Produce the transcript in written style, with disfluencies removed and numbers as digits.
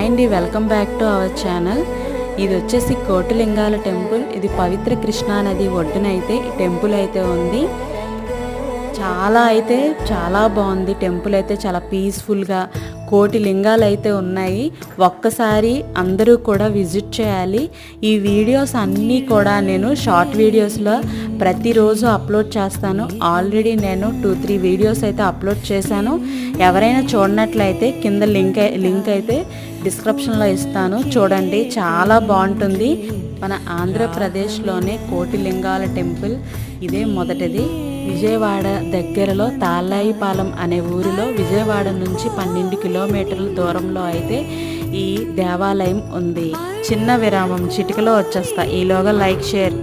Hi అండి, welcome back to our channel. ఇది వచ్చేసి కోటిలింగాల టెంపుల్. ఇది పవిత్ర కృష్ణా నది ఒడ్డునైతే ఈ టెంపుల్ అయితే ఉంది. చాలా బాగుంది. టెంపుల్ అయితే చాలా పీస్ఫుల్గా కోటి లింగాలు అయితే ఉన్నాయి. ఒక్కసారి అందరూ కూడా విజిట్ చేయాలి. ఈ వీడియోస్ అన్నీ కూడా నేను షార్ట్ వీడియోస్లో ప్రతిరోజు అప్లోడ్ చేస్తాను. ఆల్రెడీ నేను 2-3 వీడియోస్ అయితే అప్లోడ్ చేశాను. ఎవరైనా చూడనట్లయితే కింద లింక్ అయితే డిస్క్రిప్షన్లో ఇస్తాను, చూడండి. చాలా బాగుంటుంది. మన ఆంధ్రప్రదేశ్లోనే కోటిలింగాల టెంపుల్ ఇదే మొదటిది. విజయవాడ దగ్గరలో తాళ్ళాయిపాలెం అనే ఊరిలో విజయవాడ నుంచి 12 కిలోమీటర్ల దూరంలో అయితే ఈ దేవాలయం ఉంది. చిన్న విరామం, చిటికలో వచ్చేస్తా. ఈలోగా లైక్ షేర్